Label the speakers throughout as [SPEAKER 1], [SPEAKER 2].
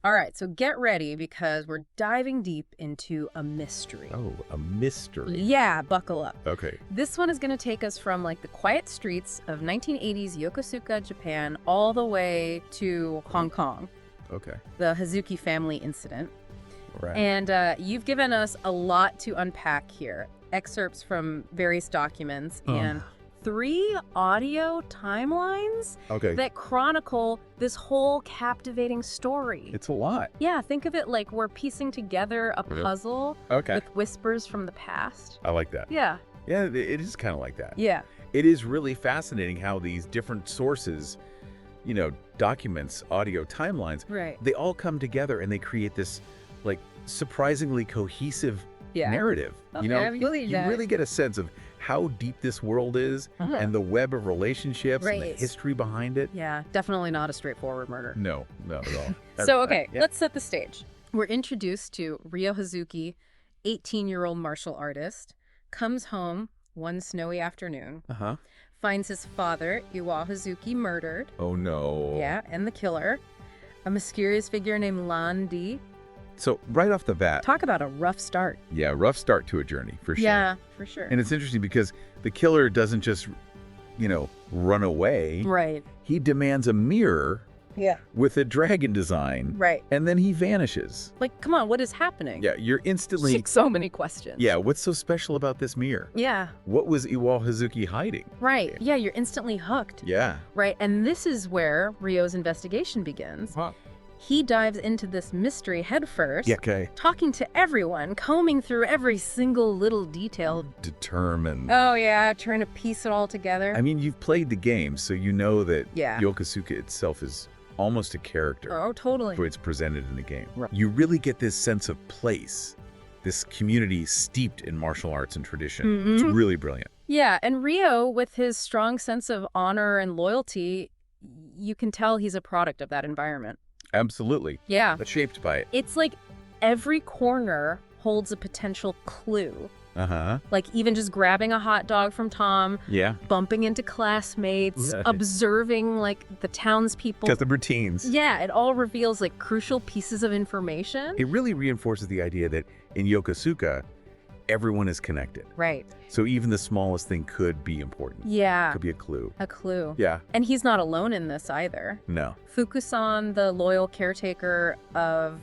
[SPEAKER 1] All right, so get ready because we're diving deep into a mystery.
[SPEAKER 2] Oh, a mystery.
[SPEAKER 1] Yeah, buckle up.
[SPEAKER 2] Okay.
[SPEAKER 1] This one is going to take us from like the quiet streets of 1980s Yokosuka, Japan, all the way to Hong Kong,
[SPEAKER 2] Okay.
[SPEAKER 1] the Hazuki family incident.
[SPEAKER 2] Right.
[SPEAKER 1] And you've given us a lot to unpack here. Excerpts from various documents and 3 audio timelines
[SPEAKER 2] Okay.
[SPEAKER 1] that chronicle this whole captivating story.
[SPEAKER 2] It's a lot.
[SPEAKER 1] Yeah, think of it like we're piecing together a
[SPEAKER 2] Yep.
[SPEAKER 1] puzzle
[SPEAKER 2] Okay.
[SPEAKER 1] with whispers from the past.
[SPEAKER 2] I like that.
[SPEAKER 1] Yeah,
[SPEAKER 2] Yeah, it is kind of like that.
[SPEAKER 1] yeah,
[SPEAKER 2] It is really fascinating how these different sources, documents, audio timelines,
[SPEAKER 1] right.
[SPEAKER 2] they all come together and they create this, like, surprisingly cohesive
[SPEAKER 1] Yeah.
[SPEAKER 2] narrative.
[SPEAKER 1] Okay, I believe
[SPEAKER 2] you
[SPEAKER 1] that.
[SPEAKER 2] really get a sense of how deep this world is
[SPEAKER 1] Uh-huh.
[SPEAKER 2] and the web of relationships and the
[SPEAKER 1] Right.
[SPEAKER 2] history behind it.
[SPEAKER 1] Yeah, definitely not a straightforward murder.
[SPEAKER 2] No, not at all.
[SPEAKER 1] So, okay,
[SPEAKER 2] Yeah.
[SPEAKER 1] let's set the stage. We're introduced to Ryo Hazuki, 18-year-old martial artist, comes home one snowy afternoon,
[SPEAKER 2] Uh-huh.
[SPEAKER 1] finds his father, Iwa Hazuki, murdered.
[SPEAKER 2] Oh, no.
[SPEAKER 1] Yeah, and the killer, a mysterious figure named Landi.
[SPEAKER 2] So right off the bat,
[SPEAKER 1] Talk about a rough start.
[SPEAKER 2] yeah, rough start to a journey, for sure.
[SPEAKER 1] Yeah, for sure.
[SPEAKER 2] And it's interesting because the killer doesn't just, run away.
[SPEAKER 1] Right.
[SPEAKER 2] He demands a mirror
[SPEAKER 1] Yeah.
[SPEAKER 2] with a dragon design.
[SPEAKER 1] Right.
[SPEAKER 2] And then he vanishes.
[SPEAKER 1] Like, come on, what is happening?
[SPEAKER 2] Yeah, you're instantly...
[SPEAKER 1] So many questions.
[SPEAKER 2] Yeah, what's so special about this mirror?
[SPEAKER 1] Yeah,
[SPEAKER 2] What was Iwa Hazuki hiding?
[SPEAKER 1] right. Yeah, you're instantly hooked.
[SPEAKER 2] Yeah.
[SPEAKER 1] Right, and this is where Ryo's investigation begins.
[SPEAKER 2] Huh.
[SPEAKER 1] He dives into this mystery headfirst,
[SPEAKER 2] Yeah, okay.
[SPEAKER 1] talking to everyone, combing through every single little detail.
[SPEAKER 2] Determined.
[SPEAKER 1] Oh yeah, trying to piece it all together.
[SPEAKER 2] I mean, you've played the game, so you know that
[SPEAKER 1] Yeah.
[SPEAKER 2] Yokosuka itself is almost a character.
[SPEAKER 1] Oh, totally.
[SPEAKER 2] For it's presented in the game.
[SPEAKER 1] Right.
[SPEAKER 2] You really get this sense of place, this community steeped in martial arts and tradition. It's really brilliant.
[SPEAKER 1] Yeah, and Ryo, with his strong sense of honor and loyalty, you can tell he's a product of that environment.
[SPEAKER 2] Absolutely.
[SPEAKER 1] Yeah.
[SPEAKER 2] But shaped by it.
[SPEAKER 1] It's like every corner holds a potential clue.
[SPEAKER 2] Uh-huh.
[SPEAKER 1] Like even just grabbing a hot dog from Tom,
[SPEAKER 2] Yeah.
[SPEAKER 1] bumping into classmates,
[SPEAKER 2] Yeah.
[SPEAKER 1] observing like the townspeople.
[SPEAKER 2] Got the routines.
[SPEAKER 1] Yeah, it all reveals like crucial pieces of information.
[SPEAKER 2] It really reinforces the idea that in Yokosuka, everyone is connected.
[SPEAKER 1] Right.
[SPEAKER 2] So even the smallest thing could be important.
[SPEAKER 1] Yeah.
[SPEAKER 2] Could be a clue.
[SPEAKER 1] A clue.
[SPEAKER 2] Yeah.
[SPEAKER 1] And he's not alone in this either.
[SPEAKER 2] No.
[SPEAKER 1] Fukusan, the loyal caretaker of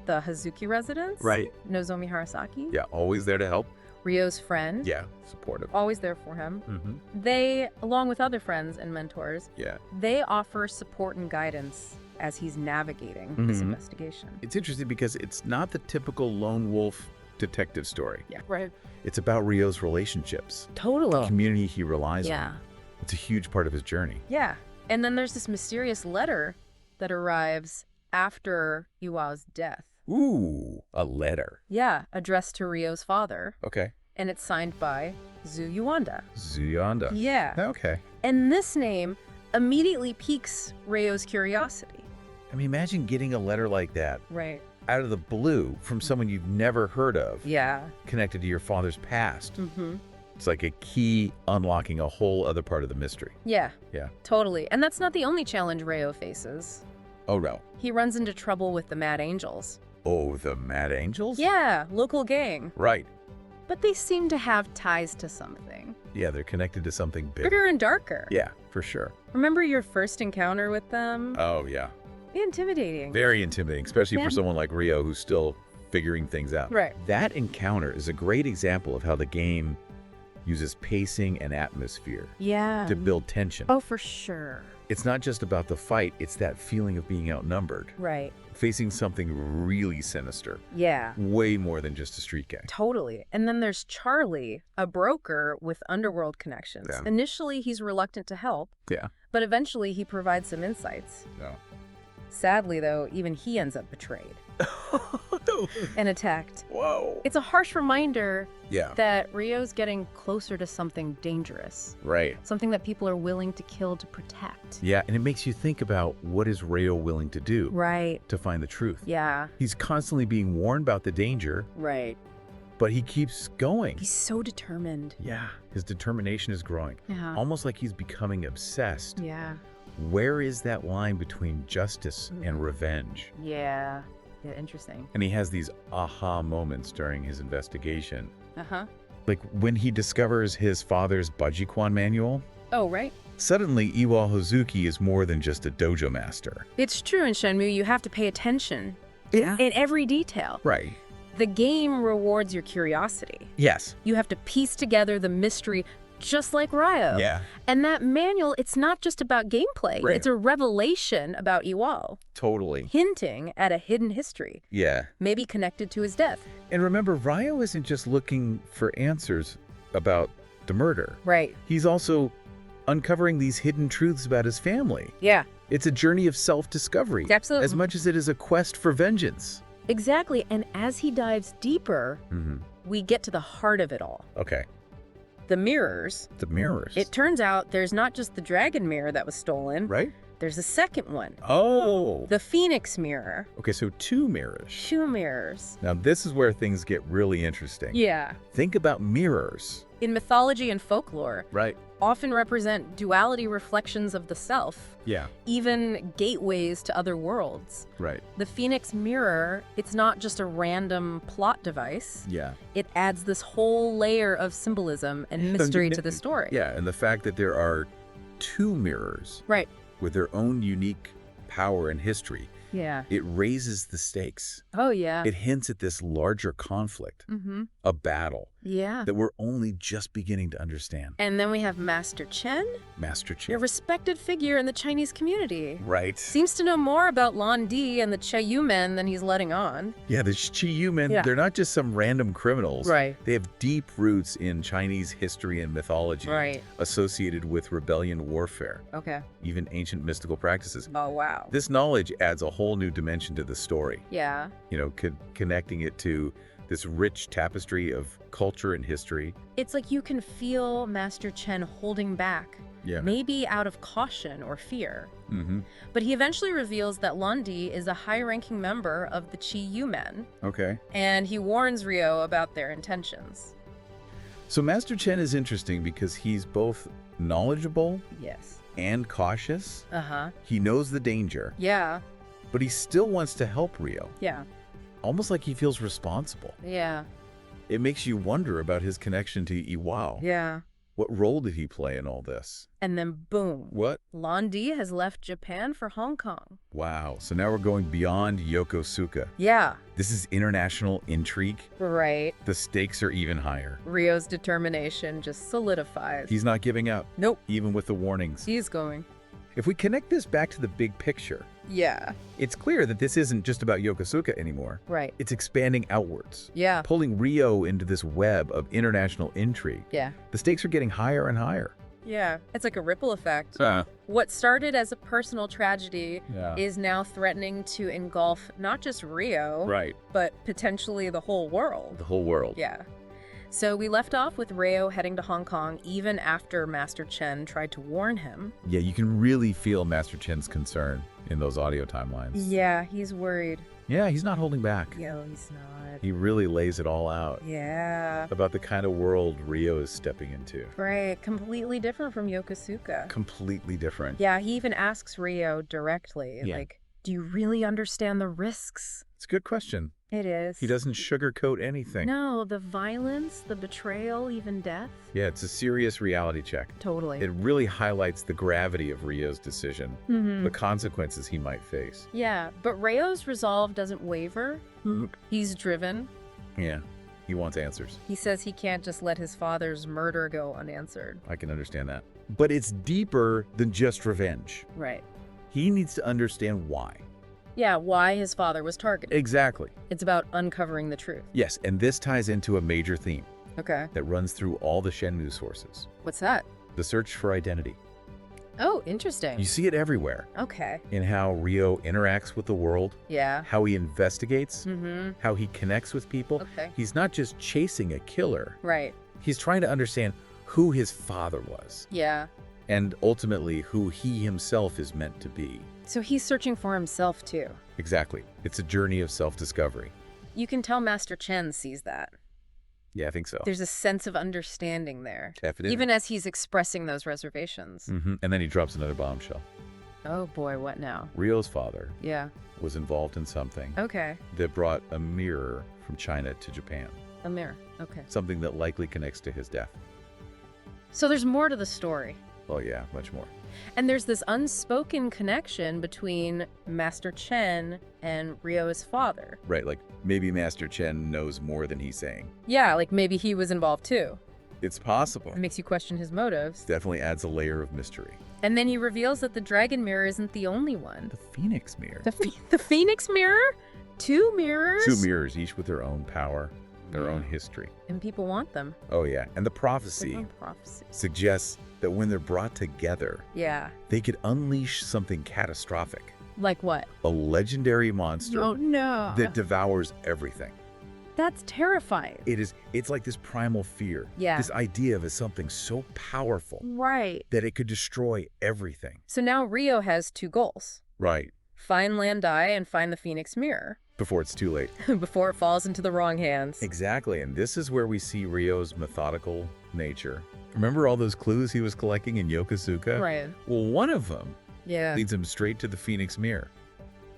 [SPEAKER 1] the Hazuki residence.
[SPEAKER 2] Right.
[SPEAKER 1] Nozomi Harasaki.
[SPEAKER 2] Yeah. Always there to help.
[SPEAKER 1] Ryo's friend.
[SPEAKER 2] Yeah. Supportive.
[SPEAKER 1] Always there for him.
[SPEAKER 2] Mm-hmm.
[SPEAKER 1] They, along with other friends and mentors,
[SPEAKER 2] Yeah.
[SPEAKER 1] they offer support and guidance as he's navigating this
[SPEAKER 2] Mhm.
[SPEAKER 1] investigation.
[SPEAKER 2] It's interesting because it's not the typical lone wolf detective story.
[SPEAKER 1] Yeah. Right.
[SPEAKER 2] It's about Ryo's relationships, the
[SPEAKER 1] Totally.
[SPEAKER 2] community he relies
[SPEAKER 1] Yeah.
[SPEAKER 2] on. It's a huge part of his journey.
[SPEAKER 1] Yeah. And then there's this mysterious letter that arrives after Iwa's death.
[SPEAKER 2] Ooh, a letter.
[SPEAKER 1] Yeah, addressed to Ryo's father,
[SPEAKER 2] Okay.
[SPEAKER 1] and it's signed by Zu Yuanda.
[SPEAKER 2] Zuyanda.
[SPEAKER 1] Yeah.
[SPEAKER 2] Okay.
[SPEAKER 1] And this name immediately piques Ryo's curiosity.
[SPEAKER 2] I mean, imagine getting a letter like that
[SPEAKER 1] Right.
[SPEAKER 2] out of the blue from someone you've never heard of,
[SPEAKER 1] Yeah.
[SPEAKER 2] connected to your father's past.
[SPEAKER 1] Mm-hmm.
[SPEAKER 2] It's like a key unlocking a whole other part of the mystery.
[SPEAKER 1] Yeah.
[SPEAKER 2] Yeah.
[SPEAKER 1] Totally. And that's not the only challenge Ryo faces.
[SPEAKER 2] Oh, no.
[SPEAKER 1] He runs into trouble with the Mad Angels.
[SPEAKER 2] Oh, the Mad Angels?
[SPEAKER 1] Yeah, local gang.
[SPEAKER 2] Right.
[SPEAKER 1] But they seem to have ties to something.
[SPEAKER 2] Yeah, they're connected to something big.
[SPEAKER 1] Bigger and darker.
[SPEAKER 2] Yeah, for sure.
[SPEAKER 1] Remember your first encounter with them?
[SPEAKER 2] Oh, yeah.
[SPEAKER 1] Intimidating.
[SPEAKER 2] Very intimidating, especially
[SPEAKER 1] Yeah.
[SPEAKER 2] for someone like Ryo who's still figuring things out.
[SPEAKER 1] Right.
[SPEAKER 2] That encounter is a great example of how the game uses pacing and atmosphere
[SPEAKER 1] Yeah.
[SPEAKER 2] to build tension.
[SPEAKER 1] Oh, for sure.
[SPEAKER 2] It's not just about the fight, it's that feeling of being outnumbered,
[SPEAKER 1] Right.
[SPEAKER 2] facing something really sinister,
[SPEAKER 1] Yeah.
[SPEAKER 2] way more than just a street gang.
[SPEAKER 1] Totally. And then there's Charlie, a broker with underworld connections.
[SPEAKER 2] Yeah.
[SPEAKER 1] Initially, he's reluctant to help,
[SPEAKER 2] Yeah.
[SPEAKER 1] but eventually he provides some insights.
[SPEAKER 2] No.
[SPEAKER 1] Sadly, though, even he ends up betrayed and attacked.
[SPEAKER 2] Whoa.
[SPEAKER 1] It's a harsh reminder
[SPEAKER 2] Yeah.
[SPEAKER 1] that Ryo's getting closer to something dangerous,
[SPEAKER 2] Right.
[SPEAKER 1] something that people are willing to kill to protect.
[SPEAKER 2] Yeah, and it makes you think about what is Ryo willing to do
[SPEAKER 1] Right.
[SPEAKER 2] to find the truth.
[SPEAKER 1] Yeah.
[SPEAKER 2] He's constantly being warned about the danger,
[SPEAKER 1] Right.
[SPEAKER 2] but he keeps going.
[SPEAKER 1] He's so determined.
[SPEAKER 2] Yeah, his determination is growing.
[SPEAKER 1] Yeah.
[SPEAKER 2] Almost like he's becoming obsessed
[SPEAKER 1] Yeah.
[SPEAKER 2] Where is that line between justice and revenge?
[SPEAKER 1] Yeah. Yeah, interesting.
[SPEAKER 2] And he has these aha moments during his investigation.
[SPEAKER 1] Uh-huh.
[SPEAKER 2] Like when he discovers his father's Bajikwan manual,
[SPEAKER 1] Oh, right.
[SPEAKER 2] suddenly Ryo Hazuki is more than just a dojo master.
[SPEAKER 1] It's true in Shenmue, you have to pay attention
[SPEAKER 2] Yeah.
[SPEAKER 1] in every detail.
[SPEAKER 2] Right.
[SPEAKER 1] The game rewards your curiosity.
[SPEAKER 2] Yes.
[SPEAKER 1] You have to piece together the mystery just like Ryo.
[SPEAKER 2] Yeah.
[SPEAKER 1] And that manual, it's not just about gameplay.
[SPEAKER 2] Right.
[SPEAKER 1] It's a revelation about Iwao,
[SPEAKER 2] Totally.
[SPEAKER 1] hinting at a hidden history,
[SPEAKER 2] Yeah.
[SPEAKER 1] maybe connected to his death.
[SPEAKER 2] And remember, Ryo isn't just looking for answers about the murder.
[SPEAKER 1] Right.
[SPEAKER 2] He's also uncovering these hidden truths about his family.
[SPEAKER 1] Yeah,
[SPEAKER 2] It's a journey of self-discovery.
[SPEAKER 1] absolutely.
[SPEAKER 2] As much as it is a quest for vengeance.
[SPEAKER 1] Exactly. And as he dives deeper, we get to the heart of it all.
[SPEAKER 2] Okay.
[SPEAKER 1] The mirrors.
[SPEAKER 2] The mirrors.
[SPEAKER 1] It turns out there's not just the dragon mirror that was stolen.
[SPEAKER 2] Right?
[SPEAKER 1] There's a second one.
[SPEAKER 2] Oh.
[SPEAKER 1] The Phoenix mirror.
[SPEAKER 2] Okay, so 2 mirrors.
[SPEAKER 1] 2 mirrors.
[SPEAKER 2] Now this is where things get really interesting.
[SPEAKER 1] Yeah.
[SPEAKER 2] Think about mirrors.
[SPEAKER 1] In mythology and folklore,
[SPEAKER 2] Right.
[SPEAKER 1] often represent duality reflections of the self,
[SPEAKER 2] Yeah.
[SPEAKER 1] even gateways to other worlds.
[SPEAKER 2] Right.
[SPEAKER 1] The Phoenix mirror, it's not just a random plot device.
[SPEAKER 2] Yeah.
[SPEAKER 1] It adds this whole layer of symbolism and mystery to the story.
[SPEAKER 2] Yeah, and the fact that there are 2 mirrors
[SPEAKER 1] Right.
[SPEAKER 2] with their own unique power and history,
[SPEAKER 1] Yeah.
[SPEAKER 2] it raises the stakes.
[SPEAKER 1] Oh, yeah.
[SPEAKER 2] It hints at this larger conflict,
[SPEAKER 1] Mm-hmm.
[SPEAKER 2] a battle
[SPEAKER 1] Yeah.
[SPEAKER 2] that we're only just beginning to understand.
[SPEAKER 1] And then we have Master Chen,
[SPEAKER 2] Master
[SPEAKER 1] a
[SPEAKER 2] Chief.
[SPEAKER 1] respected figure in the Chinese community.
[SPEAKER 2] Right.
[SPEAKER 1] Seems to know more about Lan Di and the Cheyu men than he's letting on.
[SPEAKER 2] Yeah, the Chiyu men,
[SPEAKER 1] Yeah.
[SPEAKER 2] they're not just some random criminals.
[SPEAKER 1] Right.
[SPEAKER 2] They have deep roots in Chinese history and mythology
[SPEAKER 1] Right.
[SPEAKER 2] associated with rebellion warfare,
[SPEAKER 1] Okay.
[SPEAKER 2] even ancient mystical practices.
[SPEAKER 1] Oh, wow.
[SPEAKER 2] This knowledge adds a whole new dimension to the story,
[SPEAKER 1] Yeah.
[SPEAKER 2] connecting it to this rich tapestry of culture and history.
[SPEAKER 1] It's like you can feel Master Chen holding back,
[SPEAKER 2] Yeah.
[SPEAKER 1] maybe out of caution or fear.
[SPEAKER 2] Mm-hmm.
[SPEAKER 1] But he eventually reveals that Lan Di is a high-ranking member of the Chi-Yu men,
[SPEAKER 2] Okay.
[SPEAKER 1] and he warns Ryo about their intentions.
[SPEAKER 2] So Master Chen is interesting because he's both knowledgeable
[SPEAKER 1] Yes.
[SPEAKER 2] and cautious.
[SPEAKER 1] Uh-huh.
[SPEAKER 2] He knows the danger,
[SPEAKER 1] Yeah.
[SPEAKER 2] but he still wants to help Ryo,
[SPEAKER 1] Yeah.
[SPEAKER 2] almost like he feels responsible.
[SPEAKER 1] Yeah.
[SPEAKER 2] It makes you wonder about his connection to Iwao.
[SPEAKER 1] Yeah.
[SPEAKER 2] What role did he play in all this?
[SPEAKER 1] And then boom.
[SPEAKER 2] What?
[SPEAKER 1] Lan Di has left Japan for Hong Kong.
[SPEAKER 2] Wow. So now we're going beyond Yokosuka.
[SPEAKER 1] Yeah.
[SPEAKER 2] This is international intrigue.
[SPEAKER 1] Right.
[SPEAKER 2] The stakes are even higher.
[SPEAKER 1] Ryo's determination just solidifies.
[SPEAKER 2] He's not giving up,
[SPEAKER 1] Nope.
[SPEAKER 2] even with the warnings.
[SPEAKER 1] He's going.
[SPEAKER 2] If we connect this back to the big picture,
[SPEAKER 1] Yeah.
[SPEAKER 2] it's clear that this isn't just about Yokosuka anymore.
[SPEAKER 1] Right.
[SPEAKER 2] It's expanding outwards,
[SPEAKER 1] Yeah.
[SPEAKER 2] pulling Ryo into this web of international intrigue.
[SPEAKER 1] Yeah.
[SPEAKER 2] The stakes are getting higher and higher.
[SPEAKER 1] Yeah. It's like a ripple effect. What started as a personal tragedy
[SPEAKER 2] Yeah.
[SPEAKER 1] is now threatening to engulf not just Ryo,
[SPEAKER 2] Right.
[SPEAKER 1] but potentially the whole world.
[SPEAKER 2] The whole world.
[SPEAKER 1] Yeah. So we left off with Ryo heading to Hong Kong even after Master Chen tried to warn him.
[SPEAKER 2] Yeah, you can really feel Master Chen's concern in those audio timelines.
[SPEAKER 1] Yeah, he's worried.
[SPEAKER 2] Yeah, he's not holding back.
[SPEAKER 1] Yo, he's not.
[SPEAKER 2] He really lays it all out
[SPEAKER 1] Yeah.
[SPEAKER 2] about the kind of world Ryo is stepping into.
[SPEAKER 1] Right. Completely different from Yokosuka.
[SPEAKER 2] Completely different.
[SPEAKER 1] Yeah, he even asks Ryo directly,
[SPEAKER 2] Yeah.
[SPEAKER 1] like, do you really understand the risks?
[SPEAKER 2] It's a good question.
[SPEAKER 1] It is.
[SPEAKER 2] He doesn't sugarcoat anything.
[SPEAKER 1] No, the violence, the betrayal, even death.
[SPEAKER 2] Yeah, it's a serious reality check.
[SPEAKER 1] Totally.
[SPEAKER 2] It really highlights the gravity of Ryo's decision,
[SPEAKER 1] Mhm.
[SPEAKER 2] the consequences he might face.
[SPEAKER 1] Yeah, but Ryo's resolve doesn't waver. He's driven.
[SPEAKER 2] Yeah, he wants answers.
[SPEAKER 1] He says he can't just let his father's murder go unanswered.
[SPEAKER 2] I can understand that. But it's deeper than just revenge.
[SPEAKER 1] Right.
[SPEAKER 2] He needs to understand why.
[SPEAKER 1] Yeah, why his father was targeted.
[SPEAKER 2] Exactly.
[SPEAKER 1] It's about uncovering the truth.
[SPEAKER 2] Yes, and this ties into a major theme
[SPEAKER 1] Okay.
[SPEAKER 2] that runs through all the Shenmue sources.
[SPEAKER 1] What's that?
[SPEAKER 2] The search for identity.
[SPEAKER 1] Oh, interesting.
[SPEAKER 2] You see it everywhere
[SPEAKER 1] Okay.
[SPEAKER 2] in how Ryo interacts with the world,
[SPEAKER 1] Yeah.
[SPEAKER 2] how he investigates,
[SPEAKER 1] Mm-hmm.
[SPEAKER 2] how he connects with people.
[SPEAKER 1] Okay.
[SPEAKER 2] He's not just chasing a killer.
[SPEAKER 1] Right.
[SPEAKER 2] He's trying to understand who his father was
[SPEAKER 1] Yeah.
[SPEAKER 2] and ultimately who he himself is meant to be.
[SPEAKER 1] So he's searching for himself, too.
[SPEAKER 2] Exactly. It's a journey of self-discovery.
[SPEAKER 1] You can tell Master Chen sees that.
[SPEAKER 2] Yeah, I think so.
[SPEAKER 1] There's a sense of understanding there.
[SPEAKER 2] Definitely.
[SPEAKER 1] Even as he's expressing those reservations.
[SPEAKER 2] And then he drops another bombshell.
[SPEAKER 1] Oh boy, what now?
[SPEAKER 2] Ryo's father
[SPEAKER 1] Yeah.
[SPEAKER 2] was involved in something
[SPEAKER 1] Okay.
[SPEAKER 2] that brought a mirror from China to Japan.
[SPEAKER 1] A mirror. Okay.
[SPEAKER 2] Something that likely connects to his death.
[SPEAKER 1] So there's more to the story.
[SPEAKER 2] Oh yeah, much more.
[SPEAKER 1] And there's this unspoken connection between Master Chen and Ryo's father.
[SPEAKER 2] Right, like maybe Master Chen knows more than he's saying.
[SPEAKER 1] Yeah, like maybe he was involved too.
[SPEAKER 2] It's possible.
[SPEAKER 1] It makes you question his motives.
[SPEAKER 2] Definitely adds a layer of mystery.
[SPEAKER 1] And then he reveals that the dragon mirror isn't the only one.
[SPEAKER 2] The Phoenix mirror.
[SPEAKER 1] The Phoenix mirror? 2 mirrors?
[SPEAKER 2] 2 mirrors, each with their own power, their own history.
[SPEAKER 1] And people want them.
[SPEAKER 2] Oh yeah, and the prophecy suggests that when they're brought together,
[SPEAKER 1] Yeah.
[SPEAKER 2] they could unleash something catastrophic.
[SPEAKER 1] Like what?
[SPEAKER 2] A legendary monster
[SPEAKER 1] Oh no.
[SPEAKER 2] that devours everything.
[SPEAKER 1] That's terrifying.
[SPEAKER 2] It's like this primal fear.
[SPEAKER 1] Yeah.
[SPEAKER 2] This idea of something so powerful
[SPEAKER 1] Right.
[SPEAKER 2] that it could destroy everything.
[SPEAKER 1] So now Ryo has 2 goals.
[SPEAKER 2] Right.
[SPEAKER 1] Find Landai and find the Phoenix mirror.
[SPEAKER 2] Before it's too late.
[SPEAKER 1] Before it falls into the wrong hands.
[SPEAKER 2] Exactly, and this is where we see Ryo's methodical nature. Remember all those clues he was collecting in Yokosuka?
[SPEAKER 1] Right.
[SPEAKER 2] Well, one of them
[SPEAKER 1] Yeah.
[SPEAKER 2] leads him straight to the Phoenix mirror.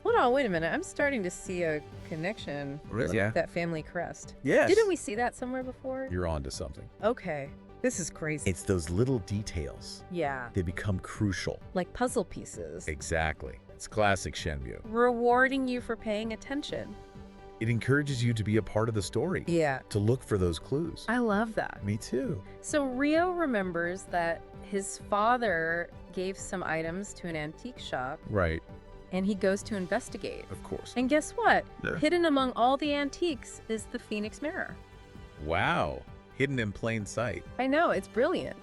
[SPEAKER 1] Hold on, wait a minute. I'm starting to see a connection with
[SPEAKER 2] Yeah.
[SPEAKER 1] that family crest.
[SPEAKER 2] Yes.
[SPEAKER 1] Didn't we see that somewhere before?
[SPEAKER 2] You're on to something.
[SPEAKER 1] Okay. This is crazy.
[SPEAKER 2] It's those little details.
[SPEAKER 1] Yeah.
[SPEAKER 2] They become crucial.
[SPEAKER 1] Like puzzle pieces.
[SPEAKER 2] Exactly. It's classic Shenmue.
[SPEAKER 1] Rewarding you for paying attention.
[SPEAKER 2] It encourages you to be a part of the story.
[SPEAKER 1] Yeah.
[SPEAKER 2] To look for those clues.
[SPEAKER 1] I love that.
[SPEAKER 2] Me too.
[SPEAKER 1] So Ryo remembers that his father gave some items to an antique shop,
[SPEAKER 2] Right.
[SPEAKER 1] and he goes to investigate.
[SPEAKER 2] Of course.
[SPEAKER 1] And guess what?
[SPEAKER 2] Yeah.
[SPEAKER 1] Hidden among all the antiques is the Phoenix mirror.
[SPEAKER 2] Wow. Hidden in plain sight.
[SPEAKER 1] I know, it's brilliant.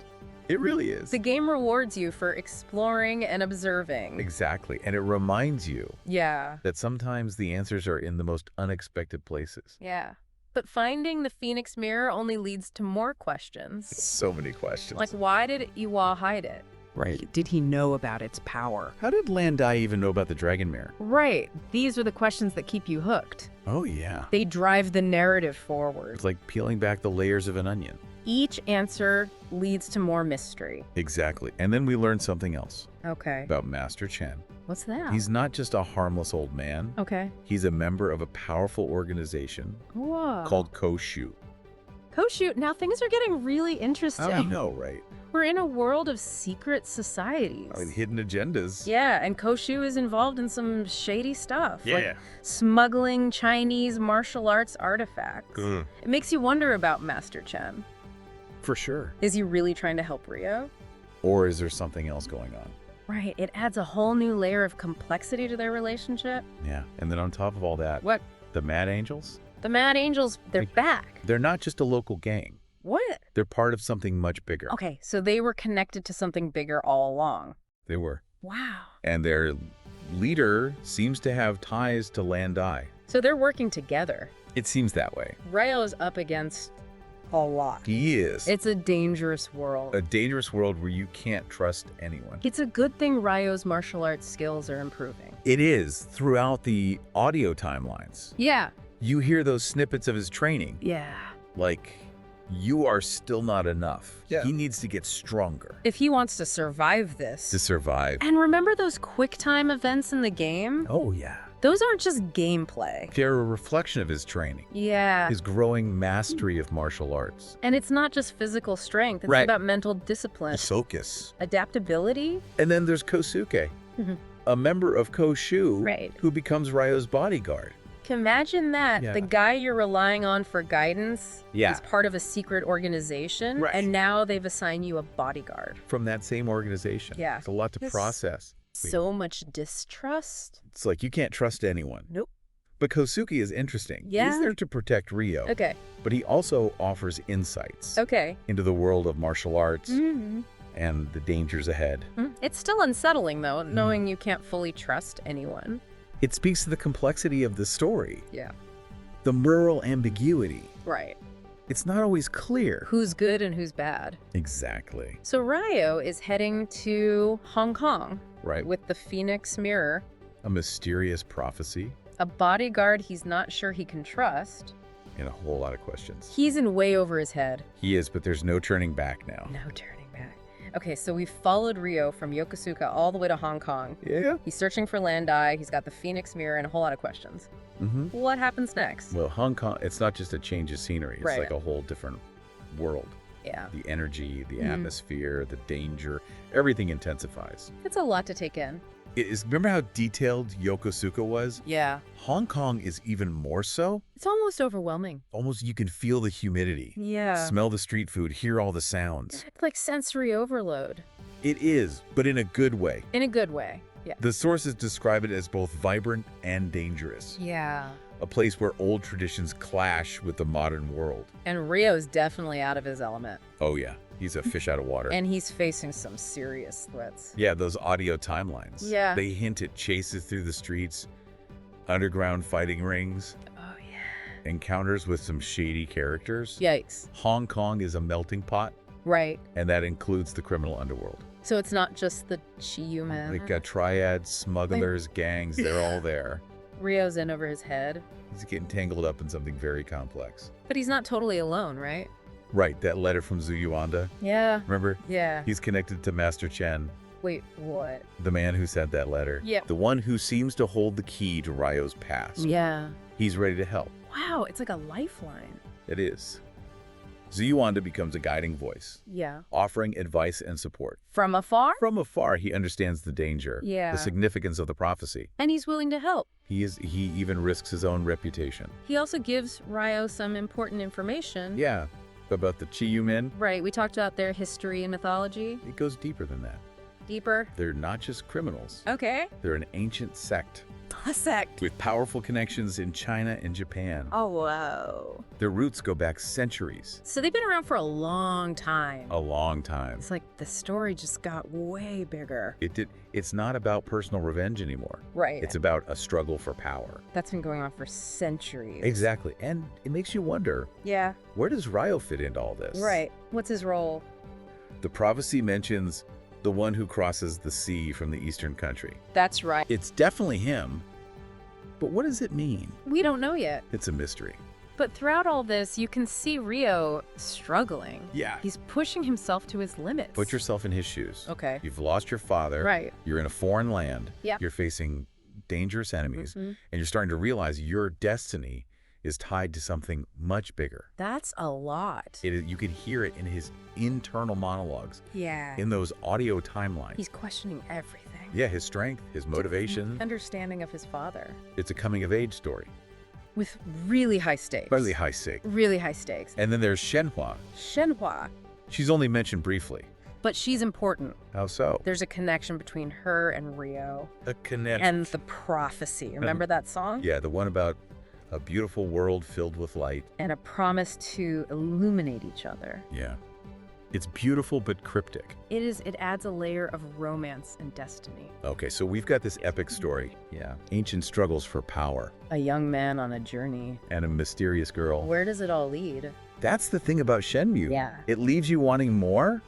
[SPEAKER 2] It really is.
[SPEAKER 1] The game rewards you for exploring and observing.
[SPEAKER 2] Exactly. And it reminds you
[SPEAKER 1] Yeah.
[SPEAKER 2] that sometimes the answers are in the most unexpected places.
[SPEAKER 1] Yeah. But finding the Phoenix mirror only leads to more questions.
[SPEAKER 2] So many questions.
[SPEAKER 1] Like, why did Iwa hide it?
[SPEAKER 2] right.
[SPEAKER 1] Did he know about its power?
[SPEAKER 2] How did Landai even know about the dragon mirror?
[SPEAKER 1] Right. These are the questions that keep you hooked.
[SPEAKER 2] Oh, yeah.
[SPEAKER 1] They drive the narrative forward.
[SPEAKER 2] It's like peeling back the layers of an onion.
[SPEAKER 1] Each answer leads to more mystery.
[SPEAKER 2] Exactly. And then we learn something else
[SPEAKER 1] Okay.
[SPEAKER 2] about Master Chen.
[SPEAKER 1] What's that?
[SPEAKER 2] He's not just a harmless old man.
[SPEAKER 1] Okay.
[SPEAKER 2] He's a member of a powerful organization
[SPEAKER 1] Whoa.
[SPEAKER 2] called Koshu.
[SPEAKER 1] Koshu. Now things are getting really interesting.
[SPEAKER 2] I know, right?
[SPEAKER 1] We're in a world of secret societies.
[SPEAKER 2] I mean, hidden agendas.
[SPEAKER 1] Yeah, and Koshu is involved in some shady stuff.
[SPEAKER 2] Yeah.
[SPEAKER 1] Like smuggling Chinese martial arts artifacts.
[SPEAKER 2] Ugh.
[SPEAKER 1] It makes you wonder about Master Chen.
[SPEAKER 2] For sure.
[SPEAKER 1] Is he really trying to help Ryo?
[SPEAKER 2] Or is there something else going on?
[SPEAKER 1] Right, it adds a whole new layer of complexity to their relationship.
[SPEAKER 2] Yeah. And then on top of all that,
[SPEAKER 1] What?
[SPEAKER 2] the Mad Angels?
[SPEAKER 1] The Mad Angels, they're back.
[SPEAKER 2] They're not just a local gang.
[SPEAKER 1] What?
[SPEAKER 2] They're part of something much bigger.
[SPEAKER 1] Okay, so they were connected to something bigger all along.
[SPEAKER 2] They were.
[SPEAKER 1] Wow.
[SPEAKER 2] And their leader seems to have ties to Landai.
[SPEAKER 1] So they're working together.
[SPEAKER 2] It seems that way.
[SPEAKER 1] Ryo is up against a lot.
[SPEAKER 2] He is.
[SPEAKER 1] It's a dangerous world.
[SPEAKER 2] A dangerous world where you can't trust anyone.
[SPEAKER 1] It's a good thing Ryo's martial arts skills are improving.
[SPEAKER 2] It is throughout the audio timelines.
[SPEAKER 1] Yeah.
[SPEAKER 2] You hear those snippets of his training.
[SPEAKER 1] Yeah.
[SPEAKER 2] Like, you are still not enough.
[SPEAKER 3] Yeah.
[SPEAKER 2] He needs to get stronger
[SPEAKER 1] If he wants to survive this.
[SPEAKER 2] to survive.
[SPEAKER 1] And remember those quick time events in the game?
[SPEAKER 2] Oh, yeah.
[SPEAKER 1] Those aren't just gameplay.
[SPEAKER 2] They're a reflection of his training,
[SPEAKER 1] Yeah.
[SPEAKER 2] his growing mastery of martial arts.
[SPEAKER 1] And it's not just physical strength, it's
[SPEAKER 2] Right.
[SPEAKER 1] about mental discipline,
[SPEAKER 2] Focus.
[SPEAKER 1] adaptability.
[SPEAKER 2] And then there's Kosuke,
[SPEAKER 1] Mhm.
[SPEAKER 2] a member of Koshu
[SPEAKER 1] Right.
[SPEAKER 2] who becomes Ryo's bodyguard.
[SPEAKER 1] Imagine that.
[SPEAKER 2] Yeah.
[SPEAKER 1] The guy you're relying on for guidance
[SPEAKER 2] Yeah.
[SPEAKER 1] is part of a secret organization,
[SPEAKER 2] Right.
[SPEAKER 1] and now they've assigned you a bodyguard.
[SPEAKER 2] From that same organization.
[SPEAKER 1] Yeah.
[SPEAKER 2] It's a lot to
[SPEAKER 1] Yes.
[SPEAKER 2] process.
[SPEAKER 1] So much distrust.
[SPEAKER 2] It's like you can't trust anyone.
[SPEAKER 1] Nope.
[SPEAKER 2] But Kosuke is interesting.
[SPEAKER 1] Yeah.
[SPEAKER 2] He's there to protect Ryo.
[SPEAKER 1] Okay.
[SPEAKER 2] But he also offers insights
[SPEAKER 1] Okay.
[SPEAKER 2] into the world of martial arts
[SPEAKER 1] Mm-hmm.
[SPEAKER 2] and the dangers ahead.
[SPEAKER 1] It's still unsettling, though, knowing you can't fully trust anyone.
[SPEAKER 2] It speaks to the complexity of the story,
[SPEAKER 1] Yeah.
[SPEAKER 2] the moral ambiguity.
[SPEAKER 1] Right.
[SPEAKER 2] It's not always clear.
[SPEAKER 1] Who's good and who's bad.
[SPEAKER 2] Exactly.
[SPEAKER 1] So Ryo is heading to Hong Kong
[SPEAKER 2] Right.
[SPEAKER 1] with the Phoenix Mirror,
[SPEAKER 2] A mysterious prophecy
[SPEAKER 1] a bodyguard he's not sure he can trust.
[SPEAKER 2] and a whole lot of questions.
[SPEAKER 1] He's in way over his head.
[SPEAKER 2] He is, but there's no turning back now.
[SPEAKER 1] No turning back. Okay, so we followed Ryo from Yokosuka all the way to Hong Kong.
[SPEAKER 2] Yeah.
[SPEAKER 1] He's searching for Landai, he's got the Phoenix Mirror, and a whole lot of questions. What happens next?
[SPEAKER 2] Well, Hong Kong, it's not just a change of scenery. It's
[SPEAKER 1] Right.
[SPEAKER 2] like a whole different world.
[SPEAKER 1] Yeah.
[SPEAKER 2] The energy, the atmosphere, the danger, everything intensifies.
[SPEAKER 1] It's a lot to take in.
[SPEAKER 2] Remember how detailed Yokosuka was?
[SPEAKER 1] Yeah.
[SPEAKER 2] Hong Kong is even more so.
[SPEAKER 1] It's almost overwhelming.
[SPEAKER 2] Almost you can feel the humidity.
[SPEAKER 1] Yeah.
[SPEAKER 2] Smell the street food, hear all the sounds.
[SPEAKER 1] It's like sensory overload.
[SPEAKER 2] It is, but in a good way.
[SPEAKER 1] In a good way. Yeah.
[SPEAKER 2] The sources describe it as both vibrant and dangerous.
[SPEAKER 1] Yeah.
[SPEAKER 2] A place where old traditions clash with the modern world.
[SPEAKER 1] And Ryo's definitely out of his element.
[SPEAKER 2] Oh yeah, he's a fish out of water.
[SPEAKER 1] And he's facing some serious threats.
[SPEAKER 2] Yeah, those audio timelines.
[SPEAKER 1] Yeah.
[SPEAKER 2] They hint at chases through the streets, underground fighting rings,
[SPEAKER 1] Oh, yeah.
[SPEAKER 2] encounters with some shady characters.
[SPEAKER 1] Yikes.
[SPEAKER 2] Hong Kong is a melting pot,
[SPEAKER 1] Right.
[SPEAKER 2] and that includes the criminal underworld.
[SPEAKER 1] So it's not just the Chiyu men.
[SPEAKER 2] Like triads, smugglers, gangs, they're all there.
[SPEAKER 1] Ryo's in over his head.
[SPEAKER 2] He's getting tangled up in something very complex.
[SPEAKER 1] But he's not totally alone, right?
[SPEAKER 2] Right, that letter from Zuyuanda,
[SPEAKER 1] Yeah.
[SPEAKER 2] remember?
[SPEAKER 1] Yeah.
[SPEAKER 2] He's connected to Master Chen,
[SPEAKER 1] Wait, what?
[SPEAKER 2] the man who sent that letter.
[SPEAKER 1] Yeah.
[SPEAKER 2] The one who seems to hold the key to Ryo's past.
[SPEAKER 1] Yeah.
[SPEAKER 2] He's ready to help.
[SPEAKER 1] Wow, it's like a lifeline.
[SPEAKER 2] It is. Zuyuanda becomes a guiding voice,
[SPEAKER 1] Yeah.
[SPEAKER 2] offering advice and support.
[SPEAKER 1] From afar?
[SPEAKER 2] From afar, he understands the danger,
[SPEAKER 1] Yeah.
[SPEAKER 2] the significance of the prophecy.
[SPEAKER 1] And he's willing to help.
[SPEAKER 2] He even risks his own reputation.
[SPEAKER 1] He also gives Ryo some important information.
[SPEAKER 2] Yeah, about the Chiyu men,
[SPEAKER 1] Right, we talked about their history and mythology.
[SPEAKER 2] it goes deeper than that.
[SPEAKER 1] Deeper.
[SPEAKER 2] They're not just criminals.
[SPEAKER 1] Okay.
[SPEAKER 2] They're an ancient sect
[SPEAKER 1] A sect.
[SPEAKER 2] with powerful connections in China and Japan.
[SPEAKER 1] Oh, wow.
[SPEAKER 2] Their roots go back centuries,
[SPEAKER 1] So they've been around for a long time.
[SPEAKER 2] a long time.
[SPEAKER 1] It's like the story just got way bigger.
[SPEAKER 2] It's not about personal revenge anymore.
[SPEAKER 1] Right.
[SPEAKER 2] It's about a struggle for power.
[SPEAKER 1] That's been going on for centuries.
[SPEAKER 2] Exactly. And it makes you wonder,
[SPEAKER 1] Yeah.
[SPEAKER 2] where does Ryo fit into all this?
[SPEAKER 1] Right. What's his role?
[SPEAKER 2] The prophecy mentions the one who crosses the sea from the eastern country.
[SPEAKER 1] That's right.
[SPEAKER 2] It's definitely him. But what does it mean?
[SPEAKER 1] We don't know yet.
[SPEAKER 2] It's a mystery.
[SPEAKER 1] But throughout all this, you can see Ryo struggling.
[SPEAKER 2] Yeah.
[SPEAKER 1] He's pushing himself to his limits.
[SPEAKER 2] Put yourself in his shoes.
[SPEAKER 1] Okay.
[SPEAKER 2] You've lost your father.
[SPEAKER 1] Right.
[SPEAKER 2] You're in a foreign land.
[SPEAKER 1] Yeah.
[SPEAKER 2] You're facing dangerous enemies.
[SPEAKER 1] Mhm.
[SPEAKER 2] And you're starting to realize your destiny is tied to something much bigger.
[SPEAKER 1] That's a lot.
[SPEAKER 2] You can hear it in his internal monologues,
[SPEAKER 1] Yeah.
[SPEAKER 2] in those audio timelines.
[SPEAKER 1] He's questioning everything.
[SPEAKER 2] Yeah, his strength, his motivation.
[SPEAKER 1] Understanding of his father.
[SPEAKER 2] It's a coming-of-age story.
[SPEAKER 1] With really high stakes.
[SPEAKER 2] Really high stake.
[SPEAKER 1] Really high stakes.
[SPEAKER 2] And then there's Shenhua.
[SPEAKER 1] Shenhua.
[SPEAKER 2] She's only mentioned briefly.
[SPEAKER 1] But she's important.
[SPEAKER 2] How so?
[SPEAKER 1] There's a connection between her and Ryo.
[SPEAKER 2] A connection.
[SPEAKER 1] And the prophecy. Remember that song?
[SPEAKER 2] Yeah, the one about a beautiful world filled with light.
[SPEAKER 1] And a promise to illuminate each other.
[SPEAKER 2] Yeah. It's beautiful but cryptic.
[SPEAKER 1] It adds a layer of romance and destiny.
[SPEAKER 2] Okay, so we've got this epic story. Yeah. Ancient struggles for power.
[SPEAKER 1] A young man on a journey.
[SPEAKER 2] And a mysterious girl.
[SPEAKER 1] Where does it all lead?
[SPEAKER 2] That's the thing about Shenmue.
[SPEAKER 1] Yeah.
[SPEAKER 2] It leaves you wanting more.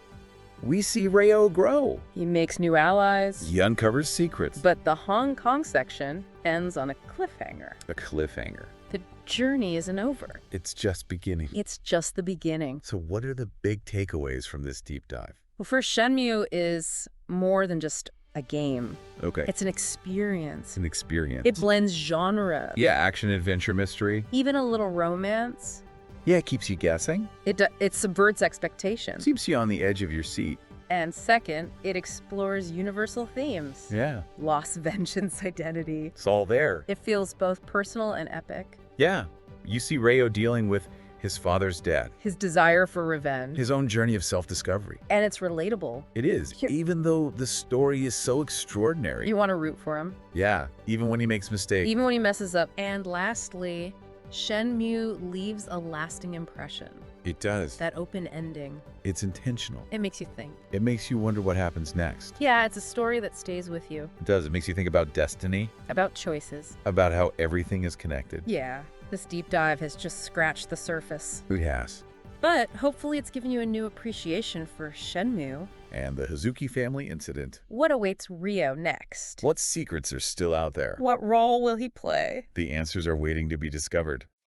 [SPEAKER 2] We see Ryo grow.
[SPEAKER 1] He makes new allies.
[SPEAKER 2] He uncovers secrets.
[SPEAKER 1] But the Hong Kong section ends on a cliffhanger.
[SPEAKER 2] A cliffhanger.
[SPEAKER 1] The journey isn't over.
[SPEAKER 2] It's just beginning.
[SPEAKER 1] It's just the beginning.
[SPEAKER 2] So what are the big takeaways from this deep dive?
[SPEAKER 1] Well, first, Shenmue is more than just a game.
[SPEAKER 2] Okay.
[SPEAKER 1] It's an experience.
[SPEAKER 2] It's an experience.
[SPEAKER 1] It blends genre.
[SPEAKER 2] Yeah, action, adventure, mystery.
[SPEAKER 1] Even a little romance.
[SPEAKER 2] Yeah, it keeps you guessing.
[SPEAKER 1] It subverts expectations.
[SPEAKER 2] Keeps you on the edge of your seat.
[SPEAKER 1] And second, it explores universal themes.
[SPEAKER 2] Yeah.
[SPEAKER 1] Loss, vengeance, identity.
[SPEAKER 2] It's all there.
[SPEAKER 1] It feels both personal and epic.
[SPEAKER 2] Yeah. You see Ryo dealing with his father's death.
[SPEAKER 1] His desire for revenge.
[SPEAKER 2] His own journey of self-discovery.
[SPEAKER 1] And it's relatable.
[SPEAKER 2] It is, even though the story is so extraordinary.
[SPEAKER 1] You want to root for him.
[SPEAKER 2] Yeah, even when he makes mistakes.
[SPEAKER 1] Even when he messes up. And lastly, Shenmue leaves a lasting impression.
[SPEAKER 2] It does.
[SPEAKER 1] That open ending.
[SPEAKER 2] It's intentional.
[SPEAKER 1] It makes you think.
[SPEAKER 2] It makes you wonder what happens next.
[SPEAKER 1] Yeah, it's a story that stays with you.
[SPEAKER 2] It does. It makes you think about destiny,
[SPEAKER 1] About choices.
[SPEAKER 2] about how everything is connected.
[SPEAKER 1] Yeah, this deep dive has just scratched the surface.
[SPEAKER 2] It has.
[SPEAKER 1] But hopefully it's given you a new appreciation for Shenmue.
[SPEAKER 2] And the Hazuki family incident.
[SPEAKER 1] What awaits Ryo next?
[SPEAKER 2] What secrets are still out there?
[SPEAKER 1] What role will he play?
[SPEAKER 2] The answers are waiting to be discovered.